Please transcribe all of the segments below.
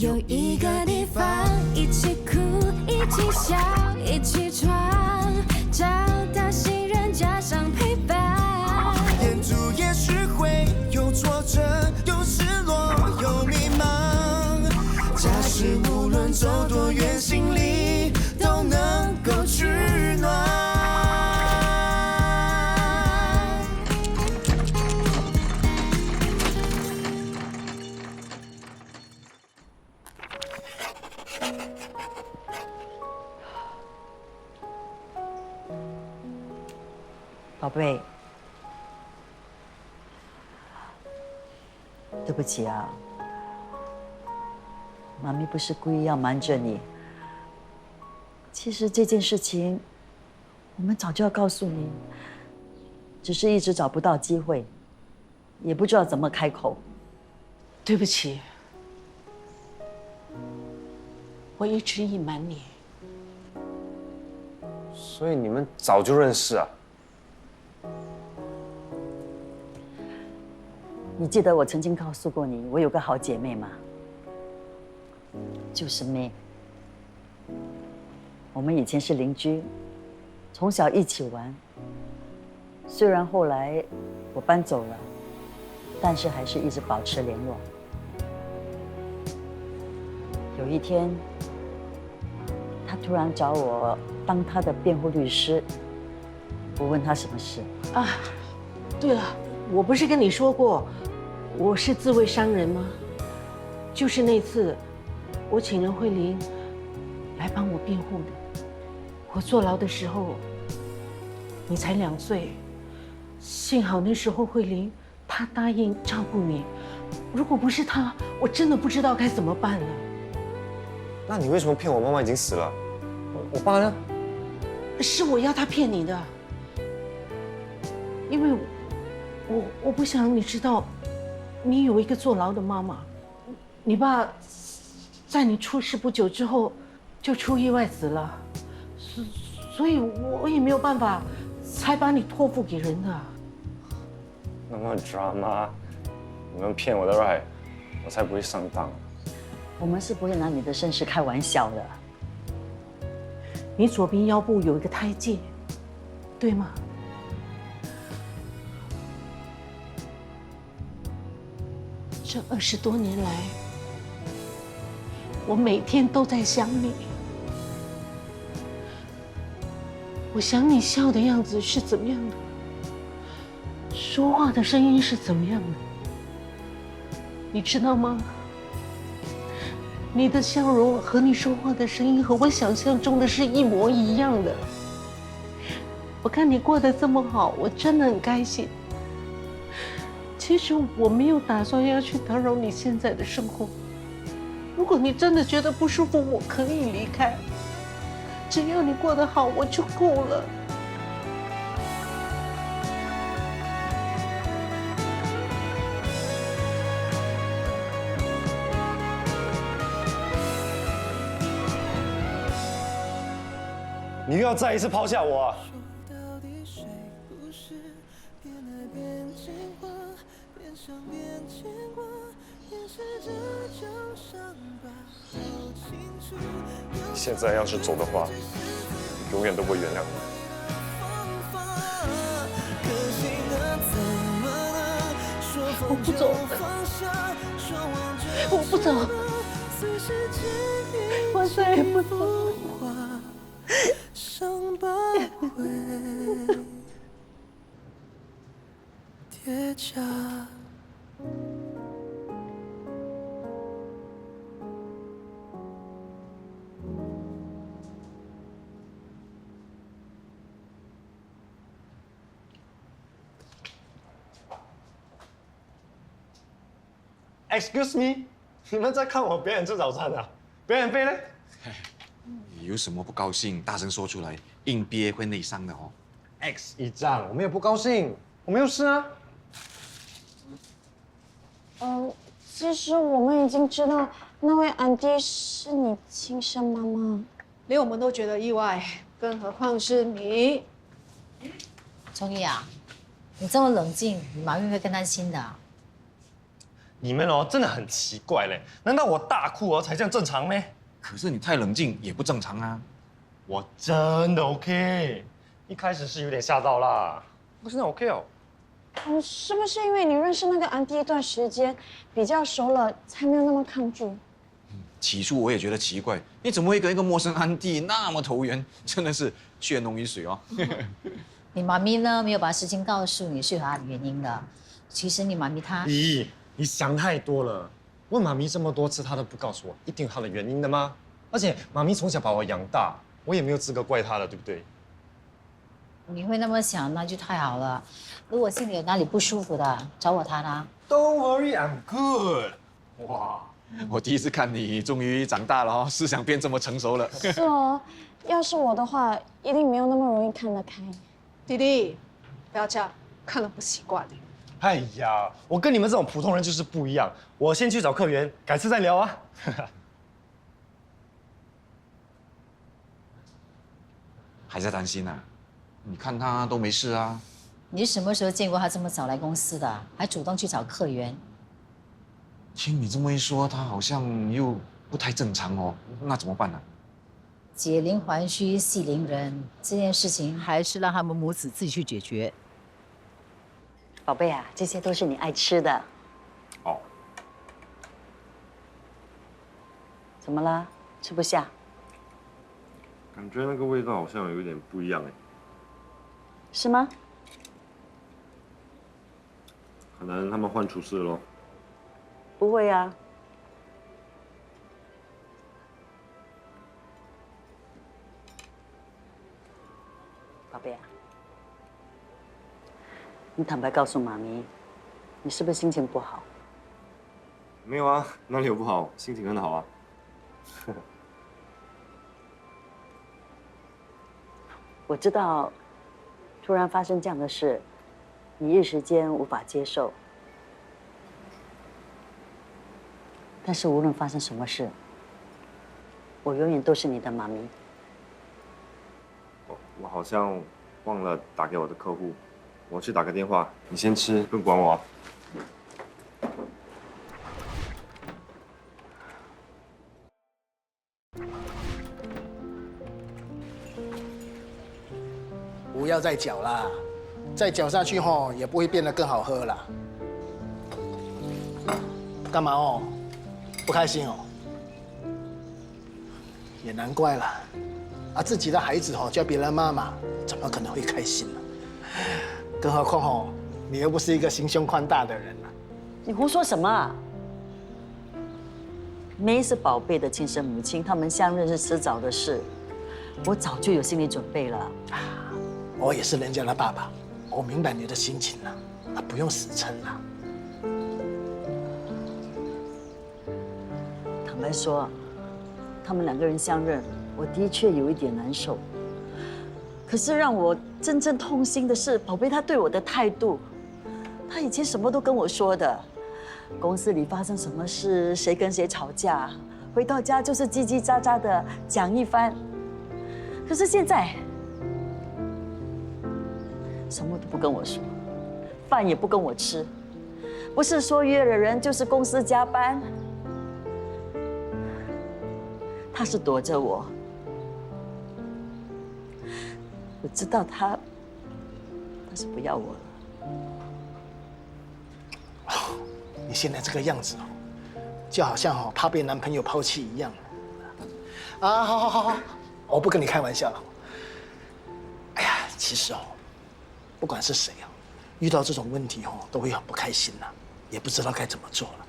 有一个地方，一起哭，一起笑，一起闯，找到信任加上陪伴。沿途也许会有挫折，有失落，有迷茫。假使无论走多远，心里都能够取暖。宝贝，对不起啊，妈咪不是故意要瞒着你。其实这件事情，我们早就要告诉你，只是一直找不到机会，也不知道怎么开口。对不起，我一直隐瞒你。所以你们早就认识啊？你记得我曾经告诉过你，我有个好姐妹吗？就是妹。我们以前是邻居，从小一起玩。虽然后来我搬走了，但是还是一直保持联络。有一天，她突然找我当她的辩护律师。我问她什么事啊？对了，我不是跟你说过，我是自卫伤人吗？就是那次，我请了慧玲来帮我辩护的。我坐牢的时候，你才2岁，幸好那时候慧玲她答应照顾你，如果不是她，我真的不知道该怎么办了。那你为什么骗我妈妈已经死了？我爸呢？是我要他骗你的，因为我不想你知道，你有一个坐牢的妈妈。你爸在你出事不久之后就出意外死了，所以我也没有办法，才把你托付给人的。那么drama，你们骗我的 right， 我才不会上当。我们是不会拿你的身世开玩笑的。你左边腰部有一个胎记，对吗？这20多年来，我每天都在想你。我想你笑的样子是怎么样的，说话的声音是怎么样的，你知道吗？你的笑容和你说话的声音和我想象中的是一模一样的。我看你过得这么好，我真的很开心。其实我没有打算要去打扰你现在的生活。如果你真的觉得不舒服，我可以离开。只要你过得好，我就够了。你又要再一次抛下我啊？现在要是走的话，永远都不会原谅你。我不走，我不走，我再也不走。伤疤会叠加。Excuse me， 你们在看我表演吃早餐啊？表演费呢？有什么不高兴，大声说出来，硬憋会内伤的哦。X 一仗，我没有不高兴，我没有事啊。其实我们已经知道那位安迪是你亲生妈妈，连我们都觉得意外，更何况是你。钟毅啊，你这么冷静，马云会更担心的。你们哦真的很奇怪嘞，难道我大哭哦才这样正常吗？可是你太冷静也不正常啊。我真的 OK， 一开始是有点吓到啦，不是那 OK 哦。是不是因为你认识那个安迪一段时间，比较熟了，才没有那么抗拒？起初我也觉得奇怪，你怎么会跟一个陌生安弟那么投缘？真的是血浓于水哦。你妈咪呢没有把事情告诉你是有她的原因的。其实你妈咪她……咦，你想太多了。问妈咪这么多次，她都不告诉我，一定有她的原因的吗？而且妈咪从小把我养大，我也没有资格怪她了，对不对？你会那么想，那就太好了。如果心里有哪里不舒服的，找我谈啊。Don't worry, I'm good。哇，我第一次看你终于长大了哦，思想变这么成熟了。是哦，要是我的话，一定没有那么容易看得开。弟弟，不要这样，看了不习惯。哎呀，我跟你们这种普通人就是不一样。我先去找客源，改次再聊啊。还在担心啊？你看他都没事啊。你什么时候见过他这么早来公司的，还主动去找客源？听你这么一说，他好像又不太正常哦。那怎么办呢？解铃还须系铃人，这件事情还是让他们母子自己去解决。宝贝啊，这些都是你爱吃的。哦。怎么了？吃不下？感觉那个味道好像有点不一样哎。是吗？可能他们换厨师了咯。不会啊。宝贝啊，你坦白告诉妈咪，你是不是心情不好？没有啊，哪里有不好？心情很好啊。我知道，突然发生这样的事，你一时间无法接受。但是无论发生什么事，我永远都是你的妈咪。我好像忘了打给我的客户，我去打个电话。你先吃，不用管我啊。不要再搅啦，再搅下去吼也不会变得更好喝啦。干嘛哦？不开心哦？也难怪了，啊，自己的孩子吼叫别人妈妈，怎么可能会开心呢？更何况吼，你又不是一个心胸宽大的人啊。你胡说什么啊？梅是宝贝的亲生母亲，他们相认是迟早的事，我早就有心理准备了。我也是人家的爸爸，我明白你的心情了，啊，不用死撑了。坦白说，他们两个人相认，我的确有一点难受。可是让我真正痛心的是，宝贝他对我的态度。他以前什么都跟我说的，公司里发生什么事，谁跟谁吵架，回到家就是叽叽喳喳的讲一番。可是现在，什么都不跟我说，饭也不跟我吃，不是说约了人，就是公司加班。他是躲着我，我知道他是不要我了。你现在这个样子哦，就好像怕被男朋友抛弃一样。啊，好，我不跟你开玩笑了。哎呀，其实哦，不管是谁啊，遇到这种问题哦，都会很不开心呐，也不知道该怎么做了。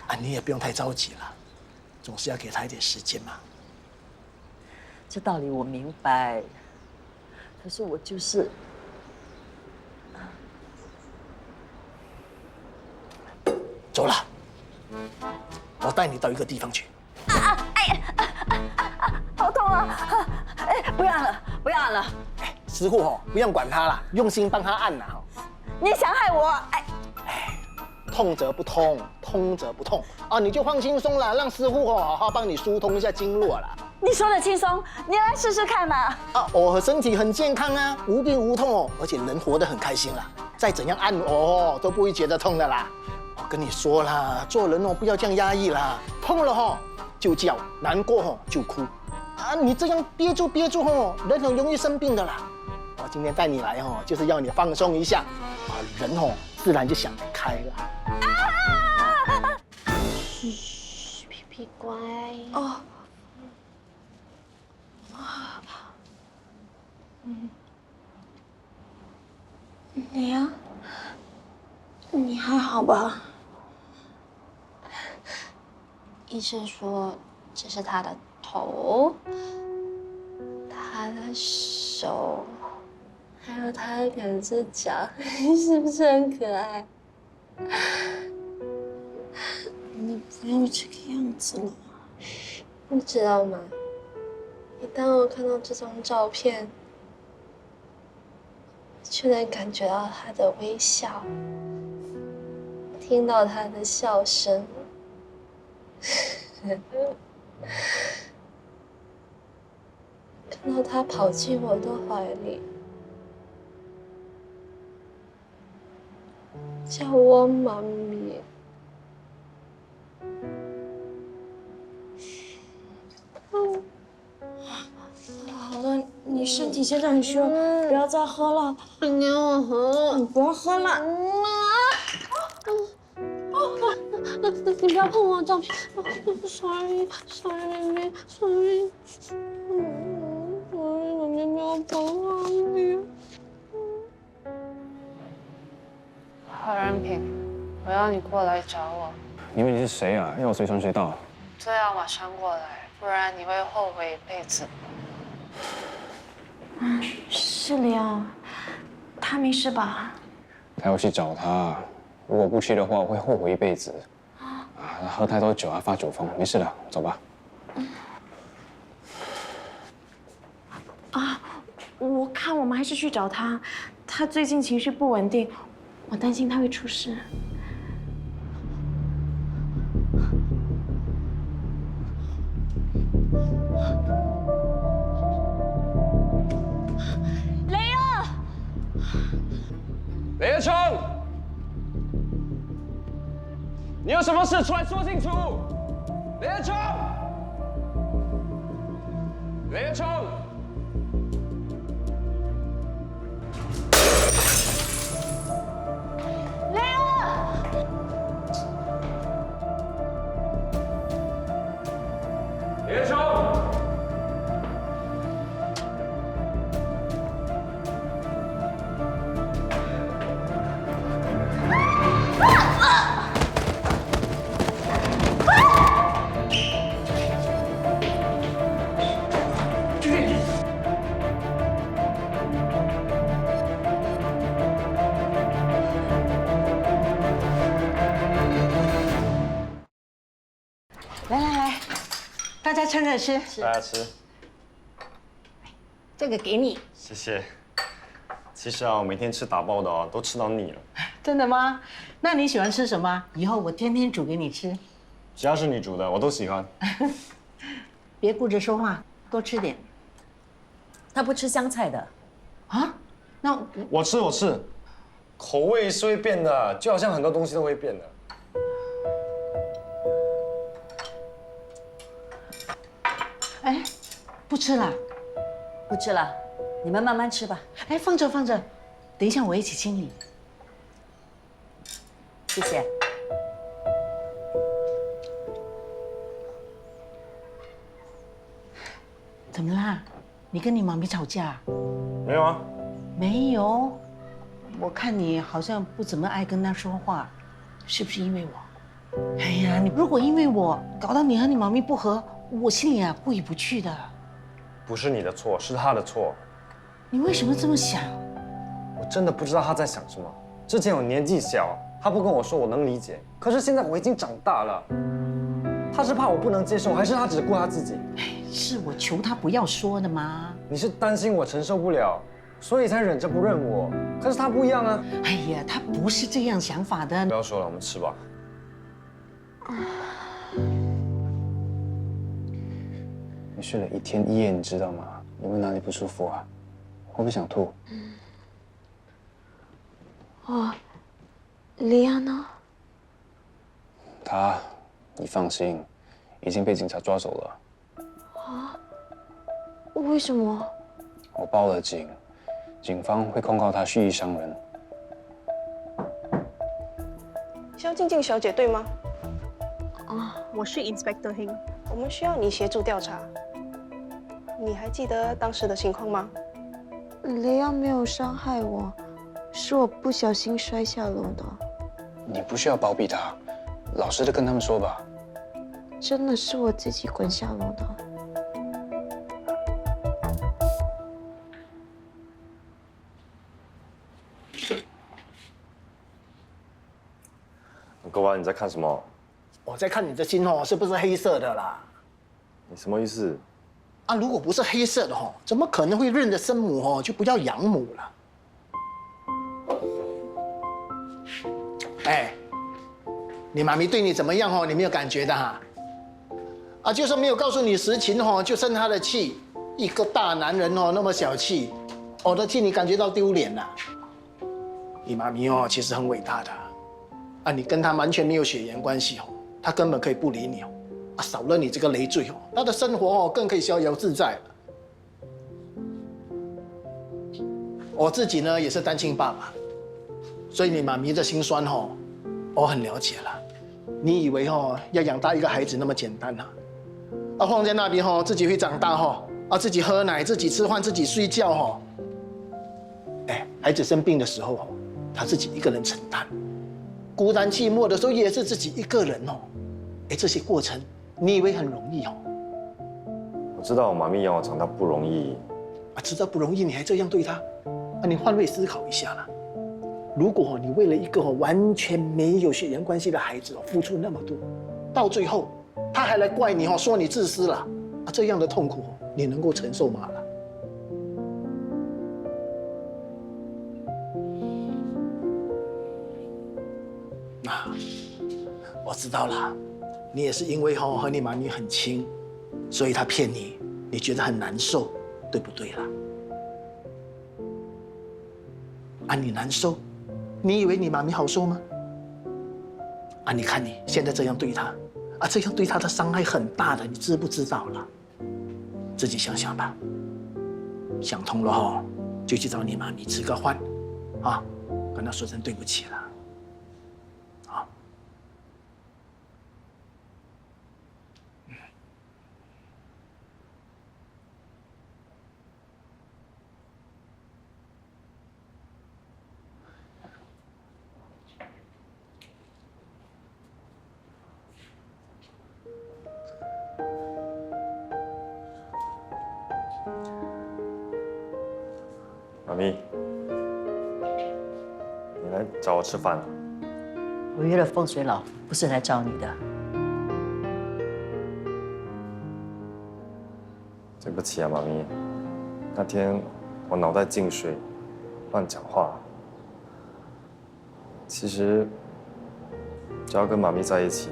啊，你也不用太着急了，总是要给他一点时间嘛。这道理我明白，可是我就是……走了，我带你到一个地方去。好痛啊！哎，不要按了，不要按了！哎，师傅哦，不用管他了，用心帮他按呐。你想害我？哎，痛则不痛，通则不痛啊，你就放轻松了，让师傅哦好好帮你疏通一下经络了。你说的轻松，你来试试看嘛！啊，我身体很健康啊，无病无痛哦，而且人活得很开心啦。再怎样按哦都不会觉得痛的啦。我跟你说啦，做人哦不要这样压抑啦，痛了哈就叫，难过哈就哭，啊，你这样憋住哈，人很容易生病的啦。我今天带你来哈，就是要你放松一下，啊，人哦自然就想得开了。嘘，皮皮乖。哦。你呀，你还好吧？医生说这是他的头，他的手，还有他的两只脚，是不是很可爱？你不要这个样子了。你知道吗？一旦我看到这张照片，就能感觉到他的微笑，听到他的笑声。看到他跑进我的怀里，叫我妈咪。好了，你身体现在很虚弱，不要再喝了。你给我喝，你不要喝了。你不要碰我的照片。Sorry， 妈咪不要碰我你。何仁平，我要你过来找我。你以为你是谁啊？要我随传随到？最好马上过来，不然你会后悔一辈子。是良，他没事吧？他要去找他，如果不去的话，我会后悔一辈子。啊，喝太多酒啊，发酒疯，没事的，走吧。啊，我看我们还是去找他，他最近情绪不稳定，我担心他会出事。雷德冲，你有什么事出来说清楚！雷德冲，雷德冲，雷欧，雷德冲。来，大家趁热吃。大家吃，这个给你。谢谢。其实啊，我每天吃打包的啊，都吃到腻了。真的吗？那你喜欢吃什么？以后我天天煮给你吃。只要是你煮的，我都喜欢。别顾着说话，多吃点。他不吃香菜的。啊？那我吃，口味是会变的，就好像很多东西都会变的。哎，不吃了。不吃了，你们慢慢吃吧。哎，放着，等一下我一起清理。谢谢。怎么啦？你跟你妈咪吵架？没有啊。没有。我看你好像不怎么爱跟她说话，是不是因为我？哎呀，你如果因为我搞到你和你妈咪不和，我心里啊过意不去的。不是你的错，是他的错。你为什么这么想？我真的不知道他在想什么。之前我年纪小，他不跟我说，我能理解。可是现在我已经长大了，他是怕我不能接受，还是他只顾他自己？是我求他不要说的吗？你是担心我承受不了，所以才忍着不认我。可是他不一样啊！哎呀，他不是这样想法的。不要说了，我们吃吧。你睡了1天1夜，你知道吗？有没有哪里不舒服啊？会不会想吐？哦，莉亚呢？他，你放心，已经被警察抓走了。啊？为什么？我报了警，警方会控告他蓄意伤人。萧静静小姐对吗？啊，我是 Inspector Hing， 我们需要你协助调查。你还记得当时的情况吗？雷耀没有伤害我，是我不小心摔下楼的。你不需要包庇他，老实的跟他们说吧。真的是我自己滚下楼的。狗娃，你在看什么？我在看你的心是不是黑色的啦？你什么意思？啊，如果不是黑色的怎么可能会认得生母就不要养母了？哎，你妈咪对你怎么样你没有感觉的哈？啊，就算没有告诉你实情就生他的气，一个大男人那么小气，都替你感觉到丢脸了。你妈咪其实很伟大的，啊，你跟他完全没有血缘关系他根本可以不理你啊，少了你这个累赘他的生活更可以逍遥自在了。我自己呢也是单亲爸爸，所以你妈咪的辛酸我很了解了。你以为要养大一个孩子那么简单啊？放在那边自己会长大啊，自己喝奶，自己吃饭，自己睡觉哎，孩子生病的时候他自己一个人承担，孤单寂寞的时候也是自己一个人哎，这些过程你以为很容易我知道妈咪养我长大不容易，啊，知道不容易你还这样对他，啊，你换位思考一下啦。如果你为了一个完全没有血缘关系的孩子付出那么多，到最后他还来怪你说你自私了，啊，这样的痛苦你能够承受吗？啊，我知道了，你也是因为和你妈咪很亲，所以他骗你，你觉得很难受，对不对啦？啊，你难受，你以为你妈咪好受吗？啊，你看你现在这样对他，啊，这样对他的伤害很大的，你知不知道啦？自己想想吧。想通了就去找你妈咪吃个饭，啊，跟她说声对不起了。妈咪，你来找我吃饭了？我约了风水佬，不是来找你的。对不起啊，妈咪，那天我脑袋进水，乱讲话。其实，只要跟妈咪在一起，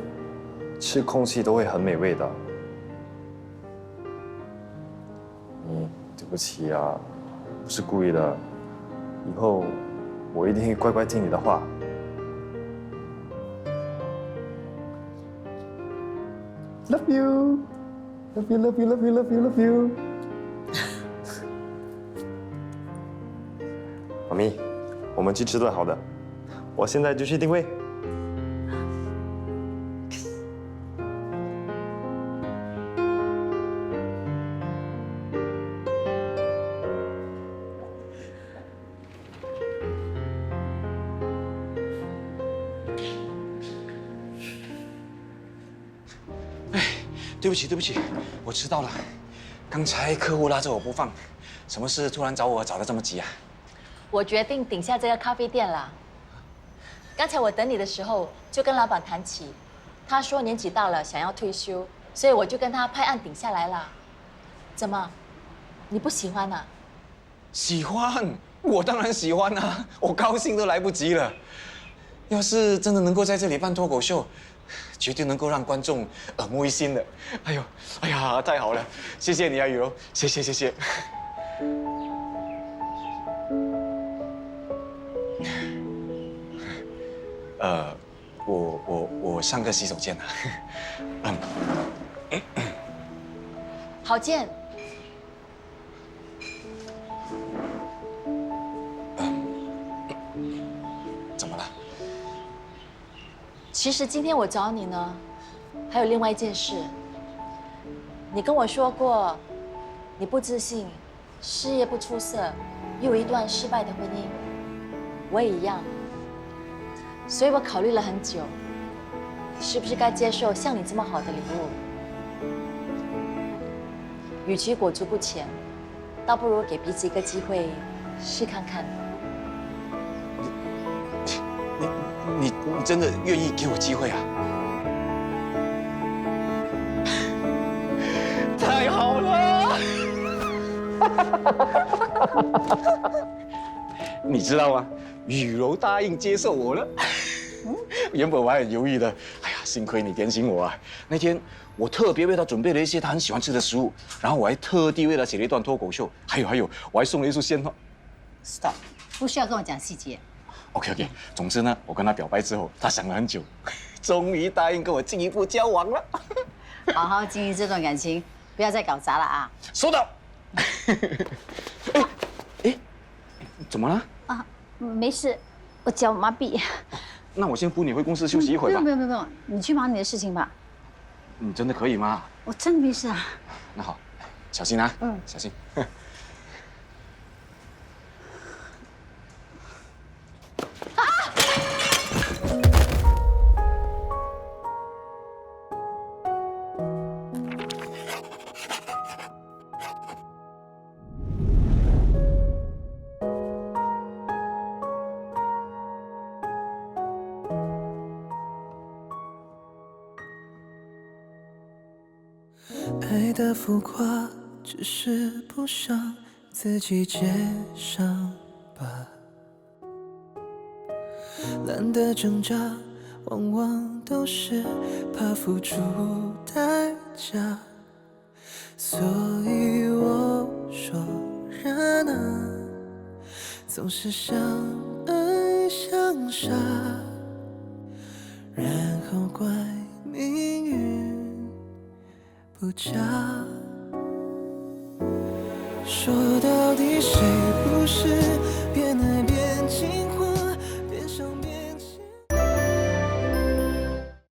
吃空气都会很美味的。对不起啊，不是故意的，以后我一定会乖乖听你的话。Love you, love you, love you, love you, love you, love you。妈咪，我们去吃顿好的，我现在就去定位。对不起，对不起，我迟到了。刚才客户拉着我不放，什么事突然找我找得这么急啊？我决定顶下这个咖啡店了。刚才我等你的时候，就跟老板谈起，他说年纪大了想要退休，所以我就跟他拍案顶下来了。怎么，你不喜欢啊？喜欢，我当然喜欢啊！我高兴都来不及了。要是真的能够在这里办脱口秀，绝对能够让观众耳目一新的。哎呦，哎呀，太好了！谢谢你啊，雨柔，谢谢谢谢。我上个洗手间啊。郝建，怎么了？其实今天我找你呢，还有另外一件事。你跟我说过，你不自信，事业不出色，又有一段失败的婚姻，我也一样。所以我考虑了很久，是不是该接受像你这么好的礼物？与其裹足不前，倒不如给彼此一个机会，试看看。你真的愿意给我机会啊？太好了！你知道吗？雨柔答应接受我了。原本我还很犹豫的，哎呀，幸亏你点醒我啊！那天我特别为他准备了一些他很喜欢吃的食物，然后我还特地为他写了一段脱口秀，还有，我还送了一束鲜花。Stop， 不需要跟我讲细节。OK， 总之呢，我跟他表白之后，他想了很久，终于答应跟我进一步交往了。好好经营这段感情，不要再搞砸了啊！收到。哎，怎么了？啊，没事，我脚麻痹。那我先扶你回公司休息一会吧。不用，你去忙你的事情吧。你真的可以吗？我真的没事啊。那好，小心啊。小心。爱的浮夸，只是不想自己接上吧。懒得挣扎，往往都是怕付出代价。所以我说人啊，总是相爱相杀，然后怪命运不佳。说到底，谁不是边爱边惊慌？